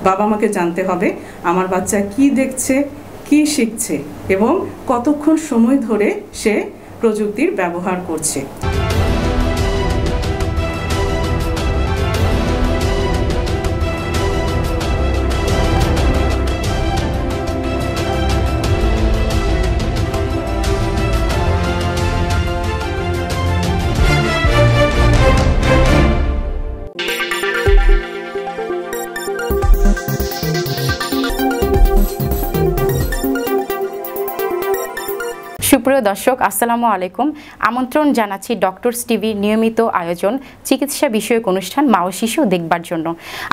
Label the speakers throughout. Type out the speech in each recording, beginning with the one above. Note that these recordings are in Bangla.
Speaker 1: বাবা মাকে জানতে হবে আমার বাচ্চা কি দেখছে, কি শিখছে এবং কতক্ষণ সময় ধরে সে প্রযুক্তির ব্যবহার করছে।
Speaker 2: সুপ্রিয় দর্শক, আসসালামু আলাইকুম। আমন্ত্রণ জানাচ্ছি ডক্টরস টিভির নিয়মিত আয়োজন চিকিৎসা বিষয়ক অনুষ্ঠান মা ও শিশু দেখবার জন্য।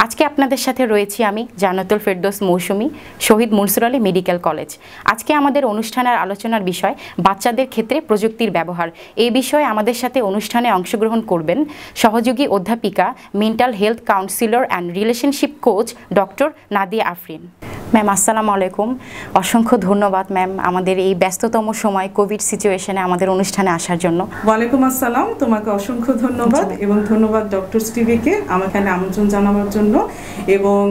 Speaker 2: আজকে আপনাদের সাথে রয়েছি আমি জান্নাতুল ফেরদৌস মৌসুমী, শহীদ মনসুর আলী মেডিকেল কলেজ। আজকে আমাদের অনুষ্ঠানের আলোচনার বিষয় বাচ্চাদের ক্ষেত্রে প্রযুক্তির ব্যবহার। এই বিষয়ে আমাদের সাথে অনুষ্ঠানে অংশগ্রহণ করবেন সহযোগী অধ্যাপিকা, mental health councillor and relationship coach doctor Nadia Afrin. Ma'am আসসালামু আলাইকুম। অসংখ্য ধন্যবাদ ম্যাম আমাদের এই ব্যস্ততম সময় কোভিড সিচুয়েশনে আমাদের অনুষ্ঠানে আসার জন্য।
Speaker 1: ওয়ালাইকুম আসসালাম, তোমাকে অসংখ্য ধন্যবাদ এবং ধন্যবাদ ডক্টরস টিভিকে আমার এখানে আমন্ত্রণ জানাবার জন্য এবং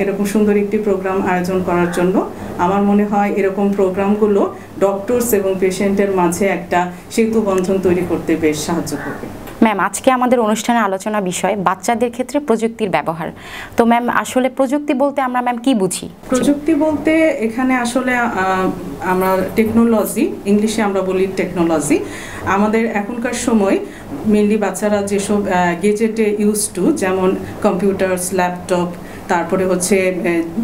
Speaker 1: এরকম সুন্দর একটি প্রোগ্রাম আয়োজন করার জন্য। আমার মনে হয় এরকম প্রোগ্রামগুলো ডক্টরস এবং পেশেন্টের মাঝে একটা সেতু বন্ধন তৈরি করতে বেশ সাহায্য করবে।
Speaker 2: ম্যাম আজকে আমাদের অনুষ্ঠানে আলোচনা বিষয় বাচ্চাদের ক্ষেত্রে প্রযুক্তির ব্যবহার। তো ম্যাম আসলে প্রযুক্তি বলতে আমরা ম্যাম কি বুঝি?
Speaker 1: প্রযুক্তি বলতে এখানে আসলে আমরা টেকনোলজি, ইংলিশে আমরা বলি টেকনোলজি। আমাদের এখনকার সময় মেনলি বাচ্চারা যেসব গেজেটে ইউজ টু, যেমন কম্পিউটারস, ল্যাপটপ, তারপরে হচ্ছে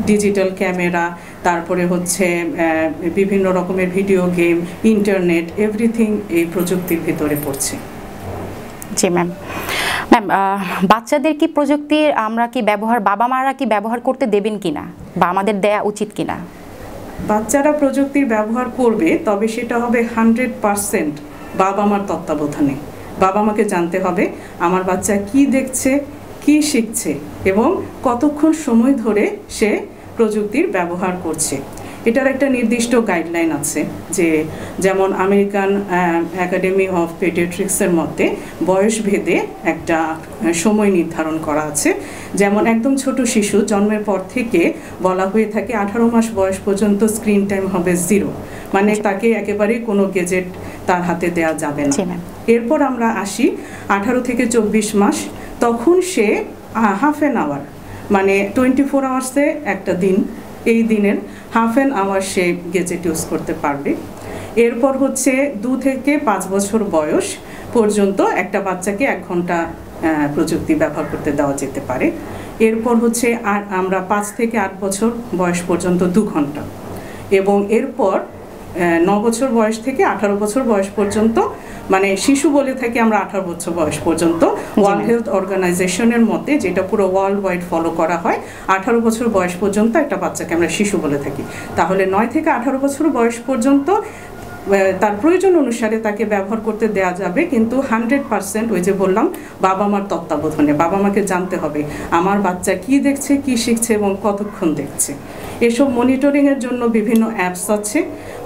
Speaker 1: ডিজিটাল ক্যামেরা, তারপরে হচ্ছে বিভিন্ন রকমের ভিডিও গেম, ইন্টারনেট, এভরিথিং এই প্রযুক্তির ভিতরে পড়ছে।
Speaker 2: জি ম্যাম। ম্যাম বাচ্চাদের কি প্রযুক্তির আমরা কি ব্যবহার, বাবা মারা কি ব্যবহার করতে দেবেন কিনা বা আমাদের দেয়া উচিত কিনা?
Speaker 1: বাচ্চারা প্রযুক্তির ব্যবহার করবে, তবে সেটা হবে 100% বাবা মার তত্ত্বাবধানে। বাবা মাকে জানতে হবে আমার বাচ্চা কি দেখছে, কি শিখছে এবং কতক্ষণ সময় ধরে সে প্রযুক্তির ব্যবহার করছে। এটার একটা নির্দিষ্ট গাইডলাইন আছে, যে যেমন আমেরিকান একাডেমি অফ পেডিয়াট্রিক্সের মতে বয়স ভেদে একটা সময় নির্ধারণ করা আছে। যেমন একদম ছোট শিশু জন্মের পর থেকে বলা হয়ে থাকে 18 মাস বয়স পর্যন্ত স্ক্রিন টাইম হবে 0, মানে তাকে একেবারেই কোনো গেজেট তার হাতে দেওয়া যাবে না। এরপর আমরা আসি 18 থেকে 24 মাস, তখন সে হাফ অ্যান আওয়ার, মানে 24 আওয়ার্সে একটা দিন, এই দিনের হাফ অ্যান আওয়ার সে গেজেট ইউজ করতে পারবে। এরপর হচ্ছে 2 থেকে 5 বছর বয়স পর্যন্ত একটা বাচ্চাকে 1 ঘন্টা প্রযুক্তি ব্যবহার করতে দেওয়া যেতে পারে। এরপর হচ্ছে আমরা 5 থেকে 8 বছর বয়স পর্যন্ত 2 ঘন্টা, এবং এরপর 9 বছর বয়স থেকে 18 বছর বয়স পর্যন্ত, মানে শিশু বলে থাকি আমরা 18 বছর বয়স পর্যন্ত। ওয়ার্ল্ড হেলথ অর্গানাইজেশনের মতে, যেটা পুরো ওয়ার্ল্ড ওয়াইড ফলো করা হয়, 18 বছর বয়স পর্যন্ত একটা বাচ্চাকে আমরা শিশু বলে থাকি। তাহলে 9 থেকে 18 বছর বয়স পর্যন্ত তার প্রয়োজন অনুসারে তাকে ব্যবহার করতে দেওয়া যাবে, কিন্তু 100% ওই যে বললাম বাবা মার তত্ত্বাবধানে। বাবা মাকে জানতে হবে আমার বাচ্চা কি দেখছে, কি শিখছে এবং কতক্ষণ দেখছে। এসব মনিটরিংয়ের জন্য বিভিন্ন অ্যাপস আছে,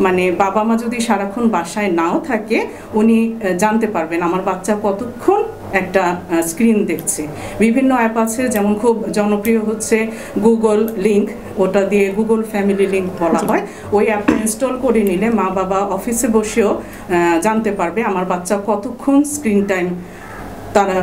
Speaker 1: মানে বাবা মা যদি সারাক্ষণ বাসায় নাও থাকে, উনি জানতে পারবেন আমার বাচ্চা কতক্ষণ একটা স্ক্রিন দেখছে। বিভিন্ন অ্যাপ আছে, যেমন খুব জনপ্রিয় হচ্ছে গুগল লিঙ্ক, ওটা দিয়ে গুগল ফ্যামিলি লিঙ্ক বলা হয়। ওই অ্যাপটা ইনস্টল করে নিলে মা বাবা অফিসে বসেও জানতে পারবে আমার বাচ্চা কতক্ষণ স্ক্রিন টাইম তারা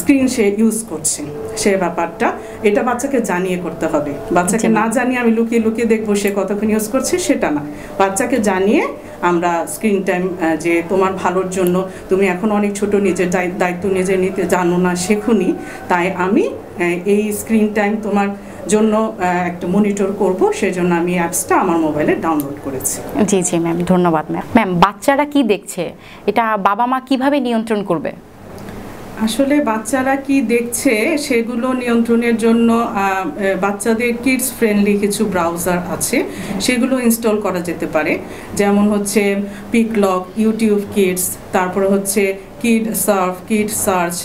Speaker 1: স্ক্রিন সে ইউজ করছে, সে ব্যাপারটা এটা বাচ্চাকে জানিয়ে করতে হবে। বাচ্চাকে না জানিয়ে আমি লুকিয়ে লুকিয়ে দেখবো সে কতক্ষণ ইউজ করছে, সেটা না। বাচ্চাকে জানিয়ে আমরা স্ক্রিন টাইম, যে তোমার ভালোর জন্য, তুমি এখন অনেক ছোট, নিজের দায়িত্ব নিজে নিতে জানো না, শেখোনি, তাই আমি এই স্ক্রিন টাইম তোমার জন্য একটা মনিটর করব, সেজন্য আমি অ্যাপসটা আমার মোবাইলে ডাউনলোড করেছি।
Speaker 2: জি জি ম্যাম, ধন্যবাদ ম্যাম। ম্যাম বাচ্চারা কি দেখছে এটা বাবা মা কিভাবে নিয়ন্ত্রণ করবে?
Speaker 1: আসলে বাচ্চারা কি দেখছে সেগুলো নিয়ন্ত্রণের জন্য বাচ্চাদের কিডস ফ্রেন্ডলি কিছু ব্রাউজার আছে, সেগুলো ইনস্টল করা যেতে পারে। যেমন হচ্ছে পিকলক, ইউটিউব কিডস, তারপরে হচ্ছে kid surf, kid search,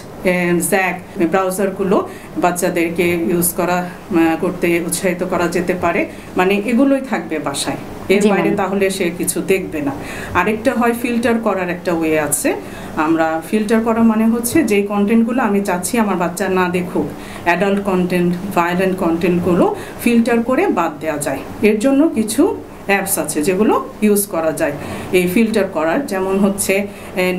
Speaker 1: Jack, ব্রাউজারগুলো বাচ্চাদেরকে ইউজ করতে উৎসাহিত করা যেতে পারে। মানে এগুলোই থাকবে বাসায়, এর বাইরে তাহলে সে কিছু দেখবে না। আরেকটা হয় ফিল্টার করার একটা ওয়ে আছে। আমরা ফিল্টার করা মানে হচ্ছে যেই কন্টেন্টগুলো আমি চাচ্ছি আমার বাচ্চা না দেখুক, অ্যাডাল্ট কন্টেন্ট, ভায়োলেন্ট কন্টেন্টগুলো ফিল্টার করে বাদ দেওয়া যায়। এর জন্য কিছু অ্যাপস আছে যেগুলো ইউজ করা যায় এই ফিল্টার করার, যেমন হচ্ছে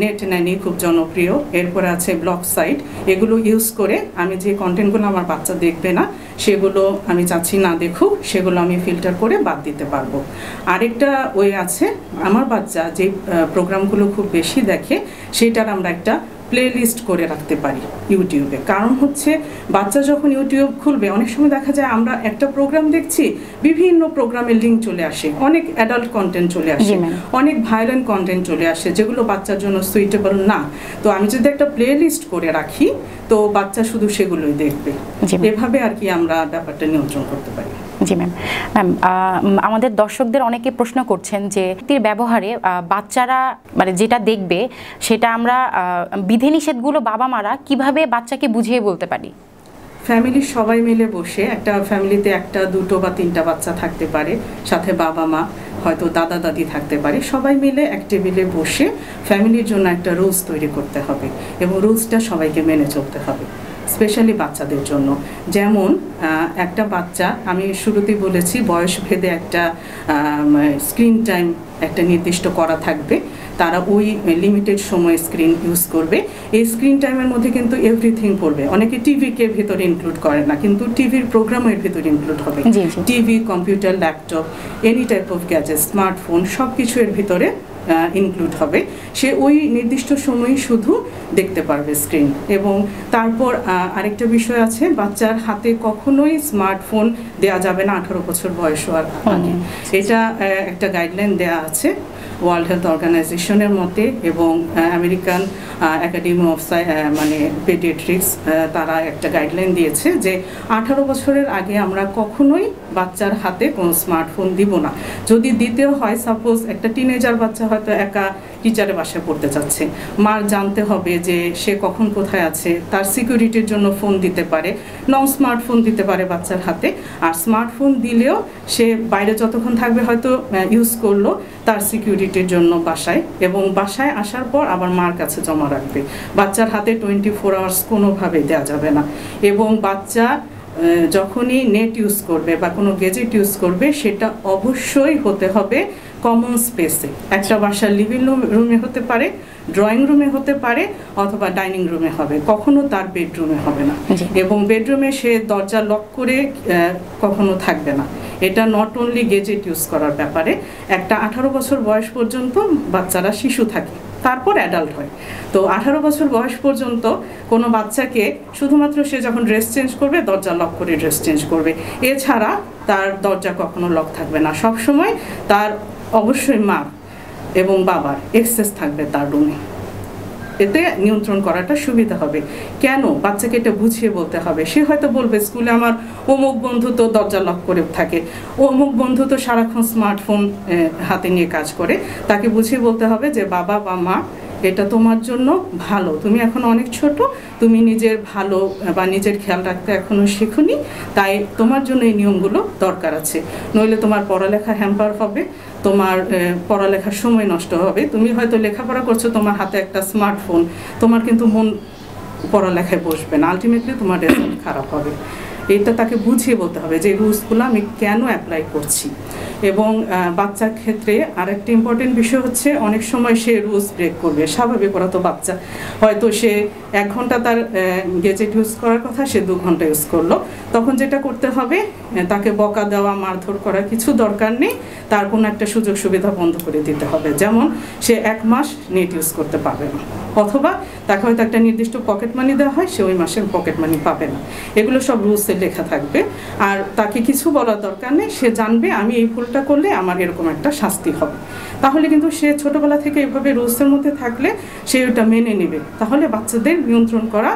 Speaker 1: নেট ন্যানি খুব জনপ্রিয়, এরপরে আছে ব্লক সাইট। এগুলো ইউজ করে আমি যে কন্টেন্টগুলো আমার বাচ্চা দেখবে না, সেগুলো আমি চাচ্ছি না দেখুক, সেগুলো আমি ফিল্টার করে বাদ দিতে পারবো। আরেকটা ওয়ে আছে, আমার বাচ্চা যে প্রোগ্রামগুলো খুব বেশি দেখে সেটার আমরা একটা প্লে লিস্ট করে রাখতে পারি ইউটিউবে। কারণ হচ্ছে বাচ্চা যখন ইউটিউব খুলবে, অনেক সময় দেখা যায় আমরা একটা প্রোগ্রাম দেখছি, বিভিন্ন প্রোগ্রামের লিঙ্ক চলে আসে, অনেক অ্যাডাল্ট কন্টেন্ট চলে আসে, অনেক ভায়োলেন্ট কন্টেন্ট চলে আসে, যেগুলো বাচ্চার জন্য সুইটেবল না। তো আমি যদি একটা প্লে লিস্ট করে রাখি, তো বাচ্চা শুধু সেগুলোই দেখবে। এভাবে আর কি আমরা ব্যাপারটা নিয়ন্ত্রণ করতে পারি।
Speaker 2: জি ম্যাম। আমাদের দর্শকদের অনেকে প্রশ্ন করছেন যে ব্যবহারে বাচ্চারা মানে যেটা দেখবে সেটা আমরা বিধিনিষেধগুলো বাবা মারা কিভাবে বাচ্চাকে বুঝিয়ে বলতে পারি?
Speaker 1: ফ্যামিলির সবাই মিলে বসে, একটা ফ্যামিলিতে একটা, দুটো বা তিনটা বাচ্চা থাকতে পারে, সাথে বাবা মা, হয়তো দাদা দাদি থাকতে পারে, সবাই মিলে এক টেবিলে বসে ফ্যামিলির জন্য একটা রুলস তৈরি করতে হবে এবং রুলসটা সবাইকে মেনে চলতে হবে, স্পেশালি বাচ্চাদের জন্য। যেমন একটা বাচ্চা, আমি শুরুতেই বলেছি বয়স ভেদে একটা স্ক্রিন টাইম একটা নির্দিষ্ট করা থাকবে, তারা ওই লিমিটেড সময় স্ক্রিন ইউজ করবে। এই স্ক্রিন টাইমের মধ্যে কিন্তু এভরিথিং পড়বে। অনেকে টিভিকে ভেতরে ইনক্লুড করে না, কিন্তু টিভির প্রোগ্রামের ভেতরে ইনক্লুড হবে। TV, computer, laptop, any type of gadget, smartphone, সব কিছু এর ভিতরে ইনক্লুড হবে। সে ওই নির্দিষ্ট সময়ই শুধু দেখতে পারবে স্ক্রিন। এবং তারপর আরেকটা বিষয় আছে, বাচ্চার হাতে কখনোই স্মার্টফোন দেওয়া যাবে না 18 বছর বয়স হওয়ার আগে। এটা একটা গাইডলাইন দেওয়া আছে ওয়ার্ল্ড হেলথ অর্গানাইজেশনের মতে, এবং আমেরিকান একাডেমি অফ মানে পেডিয়াট্রিক্স, তারা একটা গাইডলাইন দিয়েছে যে 18 বছরের আগে আমরা কখনোই বাচ্চার হাতে কোনো স্মার্টফোন দিব না। যদি দিতেও হয়, সাপোজ একটা টিনেজার বাচ্চা হয়তো একা টিচারের বাসায় পড়তে চাচ্ছে, মার জানতে হবে যে সে কখন কোথায় আছে, তার সিকিউরিটির জন্য ফোন দিতে পারে, নন স্মার্টফোন দিতে পারে বাচ্চার হাতে। আর স্মার্টফোন দিলেও সে বাইরে যতক্ষণ থাকবে হয়তো ইউজ করলো তার সিকিউরিটির জন্য বাসায়, এবং বাসায় আসার পর আবার মার কাছে জমা রাখবে। বাচ্চার হাতে 24 আওয়ার্স কোনোভাবে দেওয়া যাবে না। এবং বাচ্চা যখনই নেট ইউজ করবে বা কোনো গেজেট ইউজ করবে, সেটা অবশ্যই হতে হবে কমন স্পেসে। একটা বাসার লিভিং রুমে হতে পারে, ড্রয়িং রুমে হতে পারে, অথবা ডাইনিং রুমে হবে, কখনো তার বেডরুমে হবে না। এবং বেডরুমে সে দরজা লক করে কখনো থাকবে না। এটা নট অনলি গেজেট ইউজ করার ব্যাপারে। একটা 18 বছর বয়স পর্যন্ত বাচ্চারা শিশু থাকে, তারপর অ্যাডাল্ট হয়। তো 18 বছর বয়স পর্যন্ত কোনো বাচ্চাকে শুধুমাত্র সে যখন ড্রেস চেঞ্জ করবে দরজা লক করে ড্রেস চেঞ্জ করবে, এছাড়া তার দরজা কখনো লক থাকবে না। সবসময় তার অবশ্যই মা এবং বাবার অ্যাক্সেস থাকবে তার রুমে। এতে নিয়ন্ত্রণ করাটা সুবিধা হবে। কেন? বাচ্চাকে এটা বুঝিয়ে বলতে হবে। সে হয়তো বলবে স্কুলে আমার অমুক বন্ধু তো দরজা লক করে থাকে, অমুক বন্ধু তো সারাক্ষণ স্মার্টফোন হাতে নিয়ে কাজ করে। তাকে বুঝিয়ে বলতে হবে যে বাবা বা মা, এটা তোমার জন্য ভালো, তুমি এখন অনেক ছোট, তুমি নিজের ভালো বা নিজের খেয়াল রাখতে এখনো শেখোনি, তাই তোমার জন্য এই নিয়মগুলো দরকার আছে। নইলে তোমার পড়ালেখা হ্যাম্পার হবে, তোমার পড়ালেখার সময় নষ্ট হবে। তুমি হয়তো লেখাপড়া করছো, তোমার হাতে একটা স্মার্টফোন, তোমার কিন্তু মন পড়ালেখায় বসবে না, আলটিমেটলি তোমার রেজাল্ট খারাপ হবে। এটা তাকে বুঝিয়ে বলতে হবে যে রুলসগুলো আমি কেন অ্যাপ্লাই করছি। এবং বাচ্চার ক্ষেত্রে আরেকটা ইম্পর্টেন্ট বিষয় হচ্ছে, অনেক সময় সে রুলস ব্রেক করবে, স্বাভাবিক। ওরা তো বাচ্চা, হয়তো সে 1 ঘন্টা তার গেজেট ইউজ করার কথা, সে 2 ঘন্টা ইউজ করলো। তখন যেটা করতে হবে, তাকে বকা দেওয়া, মারধর করার কিছু দরকার নেই, তার কোনো একটা সুযোগ সুবিধা বন্ধ করে দিতে হবে। যেমন সে 1 মাস নেট ইউজ করতে পারবে না, অথবা তাকে হয়তো একটা নির্দিষ্ট পকেট মানি দেওয়া হয়, সে ওই মাসের পকেট মানি পাবে না। এগুলো সব রুলসে লেখা থাকবে। আর তাকে কিছু বলার দরকার নেই, সে জানবে আমি এই ভুলটা করলে আমার এরকম একটা শাস্তি হবে। তাহলে কিন্তু সে ছোটবেলা থেকে এভাবে রুলসের মধ্যে থাকলে সে ওটা মেনে নেবে। তাহলে বাচ্চাদের নিয়ন্ত্রণ করা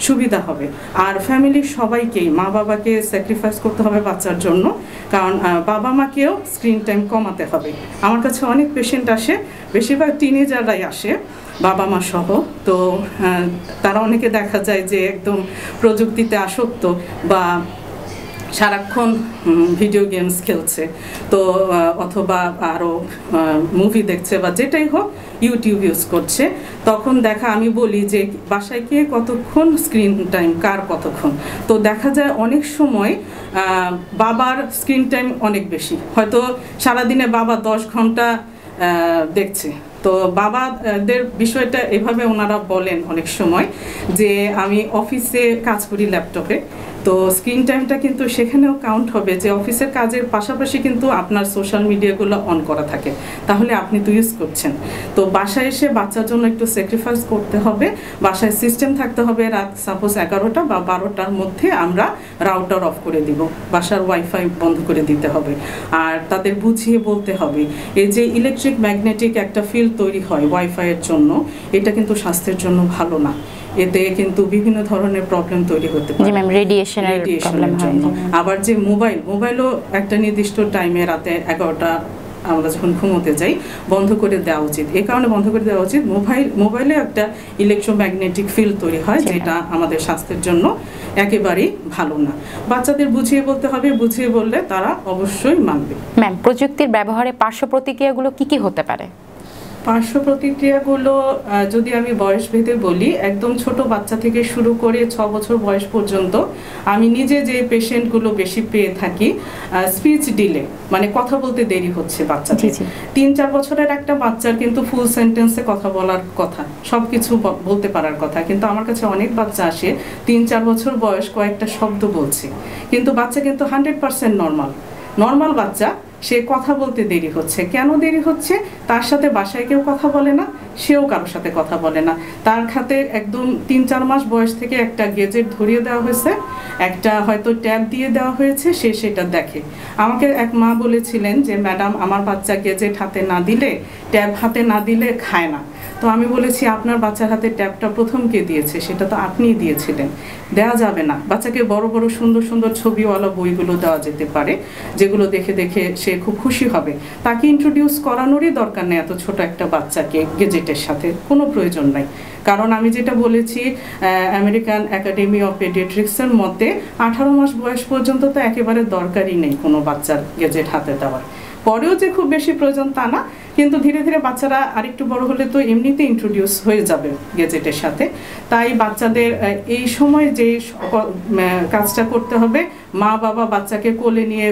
Speaker 1: সুবিধা হবে। আর ফ্যামিলির সবাইকেই, মা বাবাকে স্যাক্রিফাইস করতে হবে বাচ্চার জন্য, কারণ বাবা মাকেও স্ক্রিন টাইম কমাতে হবে। আমার কাছে অনেক পেশেন্ট আসে, বেশিরভাগ টিনেজাররাই আসে বাবা মা সহ। তো তারা অনেকে দেখা যায় যে একদম প্রযুক্তিতে আসক্ত বা সারাক্ষণ ভিডিও গেমস খেলছে, তো অথবা আরও মুভি দেখছে বা যেটাই হোক ইউটিউব ইউজ করছে, তখন আমি বলি যে বাসায় কে কতক্ষণ স্ক্রিন টাইম, কার কতক্ষণ। তো দেখা যায় অনেক সময় বাবার স্ক্রিন টাইম অনেক বেশি, হয়তো সারাদিনে বাবা 10 ঘন্টা দেখছে। তো বাবাদের বিষয়টা এভাবে ওনারা বলেন অনেক সময় যে আমি অফিসে কাজ করি ল্যাপটপে, তো স্ক্রিন টাইমটা কিন্তু সেখানেও কাউন্ট হবে যে অফিসের কাজের পাশাপাশি কিন্তু আপনার সোশ্যাল মিডিয়াগুলো অন করা থাকে, তাহলে আপনি তো ইউজ করছেন। তো বাসায় এসে বাচ্চার জন্য একটু স্যাক্রিফাইস করতে হবে, বাসায় সিস্টেম থাকতে হবে রাত সাপোজ 11টা বা 12টার মধ্যে আমরা রাউটার অফ করে দিব, বাসার ওয়াইফাই বন্ধ করে দিতে হবে। আর তাদের বুঝিয়ে বলতে হবে এই যে ইলেকট্রিক ম্যাগনেটিক একটা ফিল্ড তৈরি হয় ওয়াইফাইয়ের জন্য, এটা কিন্তু স্বাস্থ্যের জন্য ভালো না, এতে কিন্তু বিভিন্ন ধরনের প্রবলেম তৈরি হতে পারে, রেডিয়েশনের জন্য। আবার যে মোবাইলও একটা নির্দিষ্ট টাইমে রাতে 11টা আমরা যখন ঘুমোতে যাই বন্ধ করে দেওয়া উচিত। এই কারণে বন্ধ করে দেওয়া উচিত, মোবাইলে একটা ইলেকট্রোম্যাগনেটিক ফিল্ড তৈরি হয় যেটা আমাদের স্বাস্থ্যের জন্য একেবারেই ভালো না। বাচ্চাদের বুঝিয়ে বলতে হবে, বুঝিয়ে বললে তারা অবশ্যই মানবে।
Speaker 2: ম্যাম, প্রযুক্তির ব্যবহারে পার্শ্ব প্রতিক্রিয়াগুলো কি হতে পারে?
Speaker 1: পার্শ্ব প্রতিক্রিয়াগুলো যদি আমি বয়স ভেদে বলি, একদম ছোট বাচ্চা থেকে শুরু করে 6 বছর বয়স পর্যন্ত আমি নিজে যে পেশেন্টগুলো বেশি পেয়ে থাকি, স্পিচ ডিলে, মানে কথা বলতে দেরি হচ্ছে বাচ্চাদের। 3-4 বছরের একটা বাচ্চার কিন্তু ফুল সেন্টেন্সে কথা বলার কথা, সব কিছু বলতে পারার কথা, কিন্তু আমার কাছে অনেক বাচ্চা আসে 3-4 বছর বয়স কয়েকটা শব্দ বলছে, কিন্তু বাচ্চা কিন্তু 100% নর্মাল বাচ্চা, সে কথা বলতে দেরি হচ্ছে। কেন দেরি হচ্ছে? তার সাথে বাসায় কেউ কথা বলে না, সেও কারোর সাথে কথা বলে না। তার হাতে একদম 3-4 মাস বয়স থেকে একটা গেজেট ধরিয়ে দেওয়া হয়েছে, একটা হয়তো ট্যাব দিয়ে দেওয়া হয়েছে, সে সেটা দেখে। আমাকে এক মা বলেছিলেন যে ম্যাডাম, আমার বাচ্চা গেজেট হাতে না দিলে, ট্যাব হাতে না দিলে খায় না। তো আমি বলেছি আপনার বাচ্চার হাতে ট্যাবটা প্রথম কে দিয়েছে? সেটা তো আপনিই দিয়েছিলেন, দেওয়া যাবে না। বাচ্চাকে বড় বড় সুন্দর সুন্দর ছবিওয়ালা বইগুলো দেওয়া যেতে পারে, যেগুলো দেখে দেখে সে খুব খুশি হবে। তাকে ইন্ট্রোডিউস করানোরই দরকার নেই এত ছোট একটা বাচ্চাকে গেজেটের সাথে, কোনো প্রয়োজন নাই। কারণ আমি যেটা বলেছি, আমেরিকান একাডেমি অফ পেডিয়াট্রিক্সের মতে 18 মাস বয়স পর্যন্ত তো একেবারে দরকারই নেই কোনো বাচ্চার গেজেট হাতে দেওয়ার। পরেও যে খুব বেশি প্রয়োজন তা না, কিন্তু ধীরে ধীরে বাচ্চারা আরেকটু বড় হলে তো এমনিতে ইন্ট্রোডিউস হয়ে যাবে গেজেটের সাথে। তাই বাচ্চাদের এই সময় যে কাজটা করতে হবে, মা বাবা বাচ্চাকে কোলে নিয়ে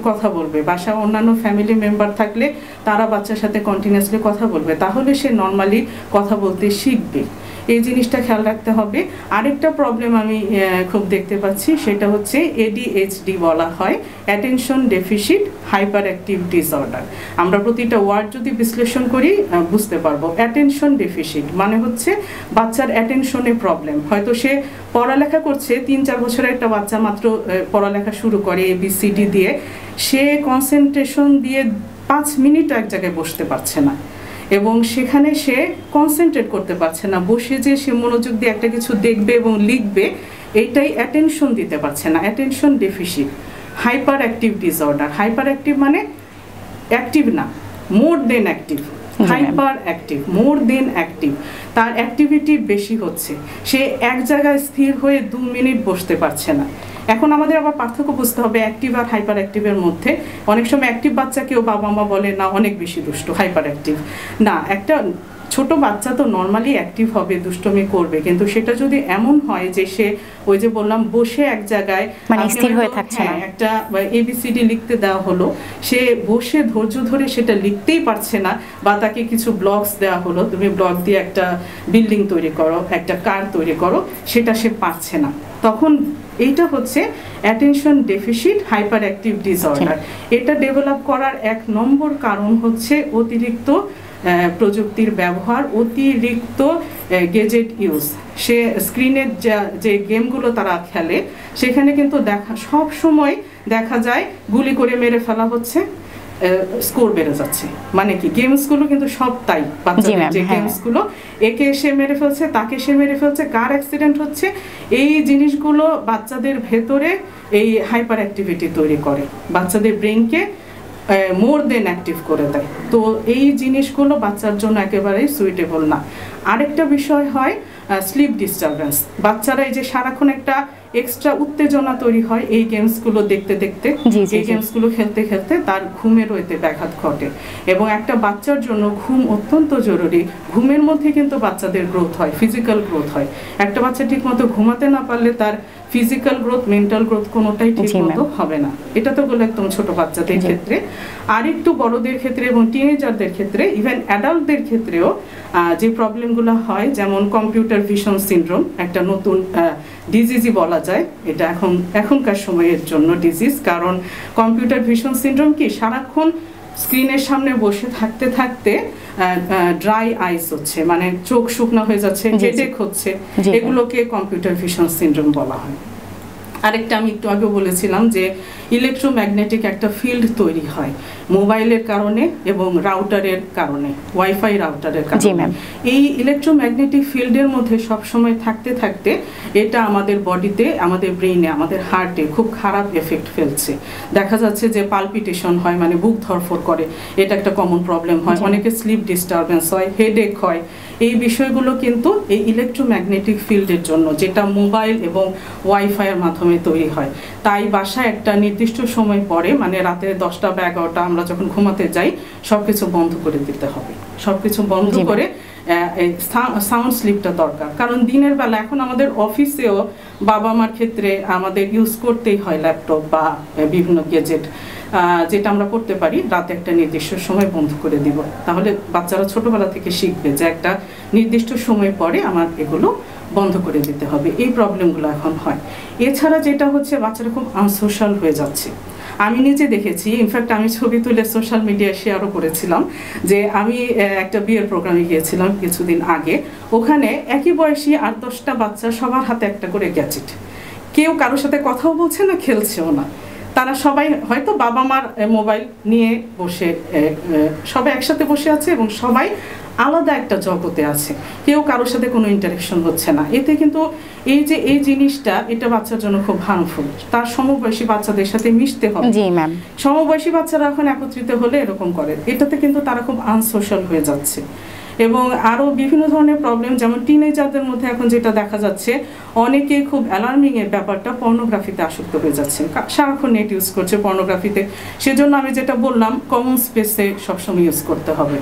Speaker 1: কথা বলবে, বাসায় অন্যান্য ফ্যামিলি মেম্বার থাকলে তারা বাচ্চার সাথে কন্টিনিউয়াসলি কথা বলবে, তাহলে সে নর্মালি কথা বলতে শিখবে। এই জিনিসটা খেয়াল রাখতে হবে। আরেকটা প্রবলেম আমি খুব দেখতে পাচ্ছি, সেটা হচ্ছে ADHD বলা হয়, attention deficit hyper active disorder. আমরা প্রতিটা ওয়ার্ড যদি বিশ্লেষণ করি বুঝতে পারবো। অ্যাটেনশন ডেফিসিট মানে হচ্ছে বাচ্চার অ্যাটেনশনে প্রবলেম। হয়তো সে পড়ালেখা করছে, 3-4 বছরের একটা বাচ্চা মাত্র পড়ালেখা শুরু করে ABCD দিয়ে, সে কনসেন্ট্রেশন দিয়ে 5 মিনিট এক জায়গায় বসতে পারছে না, এবং সেখানে সে কনসেন্ট্রেট করতে পারছে না। বসে যে সে মনোযোগ দিয়ে একটা কিছু দেখবে এবং লিখবে, এইটাই অ্যাটেনশন দিতে পারছে না, attention deficit hyper active disorder. Hyper active মানে অ্যাক্টিভ না, মোর দেন অ্যাক্টিভ। হাইপার অ্যাক্টিভ, মোর দেন অ্যাক্টিভ, তার অ্যাক্টিভিটি বেশি হচ্ছে, সে এক জায়গায় স্থির হয়ে 2 মিনিট বসতে পারছে না। এখন আমাদের আবার পার্থক্য বুঝতে হবে অ্যাক্টিভ আর হাইপার অ্যাক্টিভের মধ্যে। অনেক সময় অ্যাক্টিভ বাচ্চাকেও বাবা মা বলে না অনেক বেশি দুষ্ট, হাইপার অ্যাক্টিভ না। একটা ছোট বাচ্চা তো নর্মালি অ্যাক্টিভ হবে, দুষ্টমি করবে, কিন্তু সেটা যদি এমন হয় যে সে ওই যে বললাম বসে এক জায়গায়
Speaker 2: স্থির হয়ে থাকছে না,
Speaker 1: একটা ABCD লিখতে দেওয়া হলো, সে বসে ধৈর্য ধরে সেটা লিখতেই পারছে না, বা তাকে কিছু ব্লকস দেওয়া হলো, তুমি ব্লক দিয়ে একটা বিল্ডিং তৈরি করো, একটা কার তৈরি করো, সেটা সে পারছে না, তখন এইটা হচ্ছে attention deficit hyper active disorder. এটা ডেভেলপ করার 1 নম্বর কারণ হচ্ছে অতিরিক্ত প্রযুক্তির ব্যবহার, অতিরিক্ত গেজেট ইউজ। সে স্ক্রিনের যে গেমগুলো তারা খেলে, সেখানে কিন্তু সব সময় দেখা যায় গুলি করে মেরে ফেলা হচ্ছে, স্কোর বেড়ে যাচ্ছে। মানে কি, গেমসগুলো কিন্তু সব তাই, বাচ্চাদের যে গেমসগুলো, একে এসে মেরে ফেলছে, তাকে সে মেরে ফেলছে, কার অ্যাক্সিডেন্ট হচ্ছে, এই জিনিসগুলো বাচ্চাদের ভেতরে এই হাইপার অ্যাক্টিভিটি তৈরি করে, বাচ্চাদের ব্রেনকে মোর দেন অ্যাক্টিভ করে দেয়। তো এই জিনিসগুলো বাচ্চার জন্য একেবারেই সুইটেবল না। আরেকটা বিষয় হয় স্লিপ ডিস্টারবেন্স। বাচ্চারা এই যে সারাক্ষণ একটা এক্সট্রা উত্তেজনা তৈরি হয় এই গেমসগুলো দেখতে দেখতে, এই গেমসগুলো খেলতে খেলতে তার ঘুমেরও এতে ব্যাঘাত ঘটে। এবং একটা বাচ্চার জন্য ঘুম অত্যন্ত জরুরি। ঘুমের মধ্যে কিন্তু বাচ্চাদের গ্রোথ হয়, ফিজিক্যাল গ্রোথ হয়। একটা বাচ্চা ঠিক মতো ঘুমাতে না পারলে তার ফিজিক্যাল গ্রোথ, মেন্টাল গ্রোথ কোনোটাই ঠিক মতো হবে না। এটা তো বলে একদম ছোট বাচ্চাদের ক্ষেত্রে। আর একটু বড়দের ক্ষেত্রে এবং টিনেজারদের ক্ষেত্রে, ইভেন অ্যাডাল্টদের ক্ষেত্রেও যে প্রবলেমগুলো হয়, যেমন কম্পিউটার ভিশন সিনড্রোম, একটা নতুন ডিজিজই বলা যায় এটা এখনকার সময়ের জন্য ডিজিজ। কারণ কম্পিউটার ভিশন সিনড্রোম কি, সারাক্ষণ স্ক্রিনের সামনে বসে থাকতে থাকতে ড্রাই আইস হচ্ছে, মানে চোখ শুকনো হয়ে যাচ্ছে, হেডেক হচ্ছে, এগুলোকে কম্পিউটার ভিশন সিনড্রোম বলা হয়। আরেকটা আমি একটু আগে বলেছিলাম যে ইলেকট্রোম্যাগনেটিক একটা ফিল্ড তৈরি হয় মোবাইলের কারণে এবং রাউটারের কারণে, ওয়াইফাই রাউটারের কারণে। এই ইলেকট্রোম্যাগনেটিক ফিল্ডের মধ্যে সবসময় থাকতে থাকতে এটা আমাদের বডিতে, আমাদের ব্রেইনে, আমাদের হার্টে খুব খারাপ এফেক্ট ফেলছে। দেখা যাচ্ছে যে পালপিটেশন হয়, মানে বুক ধরফর করে, এটা একটা কমন প্রবলেম হয়। অনেকে স্লিপ ডিস্টারবেন্স হয়, হেডেক হয়। এই বিষয়গুলো কিন্তু এই ইলেকট্রোম্যাগনেটিক ফিল্ডের জন্য, যেটা মোবাইল এবং ওয়াইফাইয়ের মাধ্যমে তৈরি হয়। তাই বাসায় একটা নির্দিষ্ট সময় পরে, মানে রাতে 10টা বা 11টা আমরা যখন ঘুমাতে যাই, সবকিছু বন্ধ করে দিতে হবে। সবকিছু বন্ধ করে সাউন্ড স্লিপটা দরকার। কারণ দিনের বেলা এখন আমাদের অফিসেও বাবা মার ক্ষেত্রে আমাদের ইউজ করতেই হয় ল্যাপটপ বা বিভিন্ন গ্যাজেট, যেটা আমরা করতে পারি রাতে একটা নির্দিষ্ট সময় বন্ধ করে দিব। তাহলে বাচ্চারা ছোটবেলা থেকে শিখবে যে একটা নির্দিষ্ট সময় পরে আমার এগুলো বন্ধ করে দিতে হবে। এই প্রবলেমগুলো এখন হয়। এছাড়া যেটা হচ্ছে, বাচ্চারা খুব আনসোশ্যাল হয়ে যাচ্ছে। আমি নিজে দেখেছি, ইনফ্যাক্ট আমি ছবি তুলে সোশ্যাল মিডিয়ায় শেয়ারও করেছিলাম যে আমি একটা বিয়ের প্রোগ্রামে গিয়েছিলাম কিছুদিন আগে। ওখানে একই বয়সী 8-10টা বাচ্চা, সবার হাতে একটা করে গ্যাজেট। কেউ কারোর সাথে কথাও বলছে না, খেলছেও না। তারা সবাই হয়তো বাবা মার মোবাইল নিয়ে বসে, সবাই একসাথে বসে আছে এবং সবাই আলাদা একটা জগতে আছে, কেউ কারোর সাথে কোনো ইন্টারেকশন হচ্ছে না। এতে কিন্তু এই জিনিসটা, এটা বাচ্চার জন্য খুব হার্মফুল। তার সমবয়সী বাচ্চাদের সাথে মিশতে হবে।
Speaker 2: জি ম্যাম।
Speaker 1: সমবয়সী বাচ্চারা এখন একত্রিত হলে এরকম করে, এটাতে কিন্তু তারা খুব আনসোশ্যাল হয়ে যাচ্ছে। এবং আরও বিভিন্ন ধরনের প্রবলেম, যেমন টিনেজারদের মধ্যে এখন যেটা দেখা যাচ্ছে, অনেকে খুব অ্যালার্মিংয়ের ব্যাপারটা, পর্নোগ্রাফিতে আসক্ত হয়ে যাচ্ছে, সারাক্ষণ নেট ইউজ করছে পর্নোগ্রাফিতে। সেজন্য আমি যেটা বললাম, কমন স্পেসে সবসময় ইউজ করতে হবে।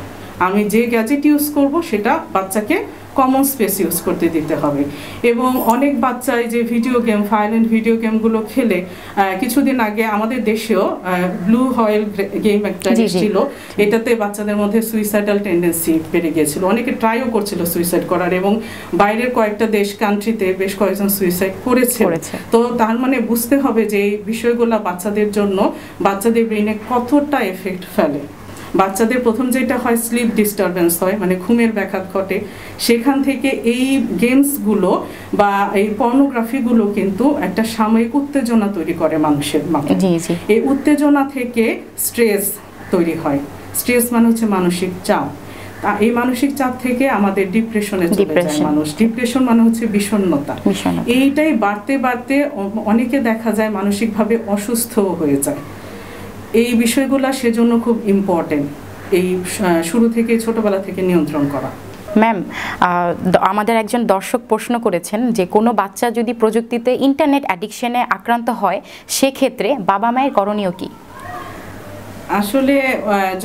Speaker 1: আমি যে গ্যাজেট ইউজ করব সেটা বাচ্চাকে কমন স্পেস ইউজ করতে দিতে হবে। এবং অনেক বাচ্চাই যে ভিডিও গেম, ভায়োলেন্ট ভিডিও গেমগুলো খেলে, কিছুদিন আগে আমাদের দেশেও ব্লু হোয়েল গেম একটা ছিল, এটাতে বাচ্চাদের মধ্যে সুইসাইডাল টেন্ডেন্সি বেড়ে গিয়েছিল। অনেকে ট্রাইও করছিল সুইসাইড করার, এবং বাইরের কয়েকটা কান্ট্রিতে বেশ কয়েকজন সুইসাইড করেছে। তো তার মানে বুঝতে হবে যে এই বিষয়গুলো বাচ্চাদের জন্য, বাচ্চাদের ব্রেইনে কতটা এফেক্ট ফেলে। বাচ্চাদের প্রথম যেটা হয়, স্লিপ ডিস্টারবেন্স হয়, মানে ঘুমের ব্যাঘাত ঘটে। সেখান থেকে এই গেমসগুলো বা এই পর্নোগ্রাফিগুলো কিন্তু একটা সাময়িক উত্তেজনা তৈরি করে মানুষের মাঝে। এই উত্তেজনা থেকে স্ট্রেস তৈরি হয়। স্ট্রেস মানে হচ্ছে মানসিক চাপ। এই মানসিক চাপ থেকে আমাদের ডিপ্রেশনে চলে যায় মানুষ। ডিপ্রেশন মানে হচ্ছে বিষণ্ণতা। এইটাই বাড়তে বাড়তে অনেকে দেখা যায় মানসিকভাবে অসুস্থও হয়ে যায়। এই বিষয়গুলো সেজন্য খুব ইম্পর্টেন্ট, এই শুরু থেকে, ছোটবেলা থেকে নিয়ন্ত্রণ করা।
Speaker 2: ম্যাম, আমাদের একজন দর্শক প্রশ্ন করেছেন যে কোনো বাচ্চা যদি প্রযুক্তিতে ইন্টারনেট অ্যাডিকশনে আক্রান্ত হয়, সেক্ষেত্রে বাবা মায়ের করণীয় কি?
Speaker 1: আসলে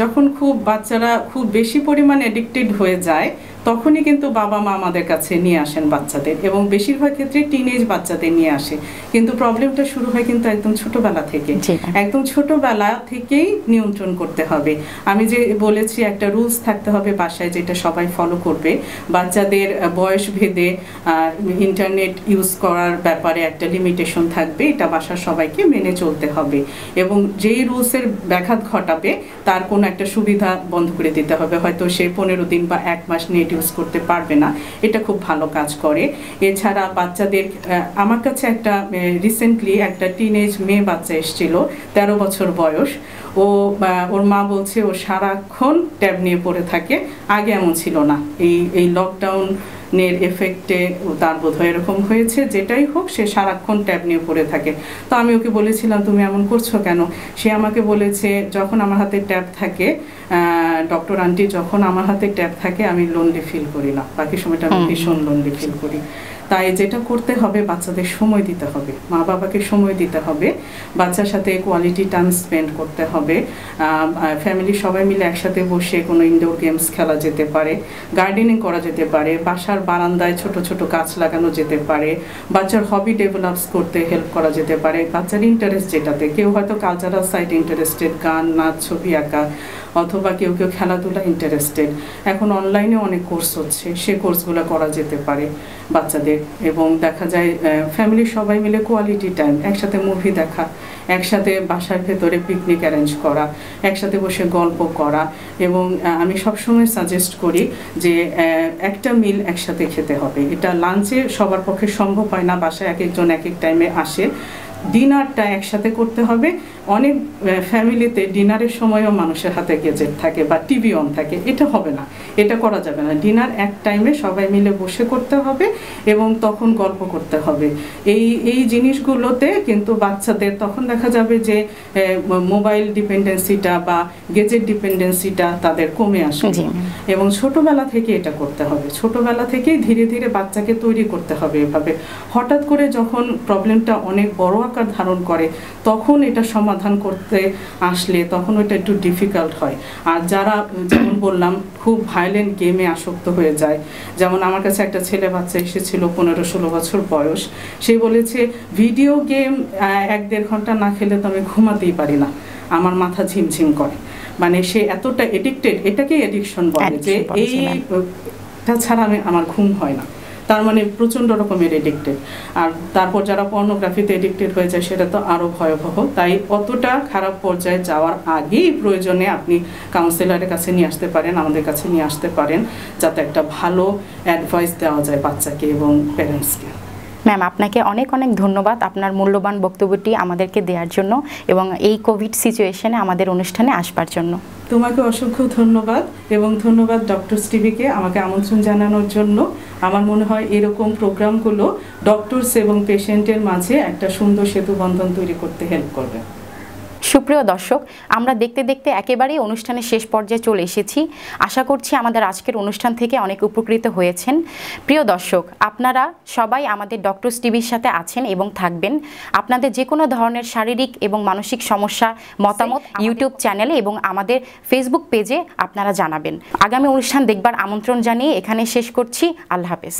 Speaker 1: যখন বাচ্চারা খুব বেশি পরিমাণে অ্যাডিক্টেড হয়ে যায়, তখনই কিন্তু বাবা মা আমাদের কাছে নিয়ে আসেন বাচ্চাদের, এবং বেশিরভাগ ক্ষেত্রে টিনেজ বাচ্চাদের নিয়ে আসে। কিন্তু প্রবলেমটা শুরু হয় কিন্তু একদম ছোটবেলা থেকে। একদম ছোটবেলা থেকেই নিয়ন্ত্রণ করতে হবে। আমি যে বলেছি, একটা রুলস থাকতে হবে বাসায়, যেটা সবাই ফলো করবে। বাচ্চাদের বয়স ভেদে ইন্টারনেট ইউজ করার ব্যাপারে একটা লিমিটেশন থাকবে, এটা বাসার সবাইকে মেনে চলতে হবে। এবং যেই রুলসের ব্যাঘাত ঘটাবে তার কোনো একটা সুবিধা বন্ধ করে দিতে হবে। হয়তো সে 15 দিন বা 1 মাস নেট ইউজ করতে পারবে না, এটা খুব ভালো কাজ করে। এছাড়া বাচ্চাদের, আমার কাছে একটা রিসেন্টলি একটা টিনেজ মেয়ে বাচ্চা এসেছিল, 13 বছর বয়স। ওর মা বলছে ও সারাক্ষণ ট্যাব নিয়ে পড়ে থাকে, আগে এমন ছিল না। এই লকডাউনের এফেক্টে তার বোধহয় এরকম হয়েছে। যেটাই হোক, সে সারাক্ষণ ট্যাব নিয়ে পড়ে থাকে। তো আমি ওকে বলেছিলাম, তুমি এমন করছো কেন? সে আমাকে বলেছে, যখন আমার হাতে ট্যাব থাকে, ডক্টর আন্টি, যখন আমার হাতে ট্যাব থাকে আমি লোনলি ফিল করি না, বাকি সময়টা আমি ভীষণ লোনলি ফিল করি। তাই যেটা করতে হবে, বাচ্চাদের সময় দিতে হবে, মা বাবাকে সময় দিতে হবে, বাচ্চার সাথে কোয়ালিটি টাইম স্পেন্ড করতে হবে। ফ্যামিলি সবাই মিলে একসাথে বসে কোনো ইনডোর গেমস খেলা যেতে পারে, গার্ডেনিং করা যেতে পারে, বাসার বারান্দায় ছোট ছোট গাছ লাগানো যেতে পারে, বাচ্চার হবি ডেভেলপস করতে হেল্প করা যেতে পারে। বাচ্চার ইন্টারেস্ট যেটাতে, কেউ হয়তো কালচারাল সাইড ইন্টারেস্টেড, গান, নাচ, ছবি আঁকা, অথবা কেউ কেউ খেলাধুলা ইন্টারেস্টেড। এখন অনলাইনে অনেক কোর্স হচ্ছে, সে কোর্সগুলো করা যেতে পারে বাচ্চাদের। এবং দেখা যায় ফ্যামিলির সবাই মিলে কোয়ালিটি টাইম, একসাথে মুভি দেখা, একসাথে বাসার ভেতরে পিকনিক অ্যারেঞ্জ করা, একসাথে বসে গল্প করা। এবং আমি সবসময় সাজেস্ট করি যে একটা মিল একসাথে খেতে হবে। এটা লাঞ্চে সবার পক্ষে সম্ভব হয় না, বাসায় এক একজন এক এক টাইমে আসে। ডিনারটা একসাথে করতে হবে। অনেক ফ্যামিলিতে ডিনারের সময়ও মানুষের হাতে গেজেট থাকে বা টিভি অন থাকে, এটা হবে না, এটা করা যাবে না। ডিনার এক টাইমে সবাই মিলে বসে করতে হবে এবং তখন গল্প করতে হবে। এই জিনিসগুলোতে কিন্তু বাচ্চাদের তখন দেখা যাবে যে মোবাইল ডিপেন্ডেন্সিটা বা গেজেট ডিপেন্ডেন্সিটা তাদের কমে আসবে। এবং ছোটবেলা থেকে এটা করতে হবে, ছোটবেলা থেকেই ধীরে ধীরে বাচ্চাকে তৈরি করতে হবে এভাবে। হঠাৎ করে যখন প্রবলেমটা অনেক বড় আকার ধারণ করে তখন এটা সমাধান করতে আসলে তখন ওইটা একটু ডিফিকাল্ট হয়। আর যারা, যেমন বললাম, খুব ভায়োলেন্ট গেমে আসক্ত হয়ে যায়, যেমন আমার কাছে একটা ছেলে বাচ্চা এসেছিল 15-16 বছর বয়স, সে বলেছে ভিডিও গেম 1-1.5 ঘন্টা না খেলে তো আমি ঘুমাতেই পারি না, আমার মাথা ঝিমঝিম করে। মানে সে এতটা এডিক্টেড, এটাকে এডিকশন বলে, যে এইটা ছাড়া আমার ঘুম হয় না। তার মানে প্রচণ্ড রকমের এডিক্টেড। আর তারপর যারা পর্নোগ্রাফিতে এডিক্টেড হয়ে যায় সেটা তো আরও ভয়াবহ। তাই অতটা খারাপ পর্যায়ে যাওয়ার আগেই প্রয়োজনে আপনি কাউন্সিলরের কাছে নিয়ে আসতে পারেন, আমাদের কাছে নিয়ে আসতে পারেন, যাতে একটা ভালো অ্যাডভাইস দেওয়া যায় বাচ্চাকে এবং প্যারেন্টসকে।
Speaker 2: ম্যাম, আপনাকে অনেক অনেক ধন্যবাদ আপনার মূল্যবান বক্তব্যটি আমাদেরকে দেওয়ার জন্য এবং এই কোভিড সিচুয়েশনে আমাদের অনুষ্ঠানে আসবার জন্য।
Speaker 1: তোমাকে অসংখ্য ধন্যবাদ এবং ধন্যবাদ ডক্টরস টিভিকে আমাকে আমন্ত্রণ জানানোর জন্য। আমার মনে হয় এরকম প্রোগ্রামগুলো ডক্টরস এবং পেশেন্টের মাঝে একটা সুন্দর সেতু বন্ধন তৈরি করতে হেল্প করবে।
Speaker 2: সুপ্রিয় দর্শক, আমরা দেখতে দেখতে একেবারেই অনুষ্ঠানের শেষ পর্যায়ে চলে এসেছি। আশা করছি আমাদের আজকের অনুষ্ঠান থেকে অনেক উপকৃত হয়েছেন। প্রিয় দর্শক, আপনারা সবাই আমাদের ডক্টরস টিভির সাথে আছেন এবং থাকবেন। আপনাদের যে কোনো ধরনের শারীরিক এবং মানসিক সমস্যা মতামত ইউটিউব চ্যানেলে এবং আমাদের ফেসবুক পেজে আপনারা জানাবেন। আগামী অনুষ্ঠান দেখবার আমন্ত্রণ জানিয়ে এখানে শেষ করছি। আল্লাহ হাফেজ।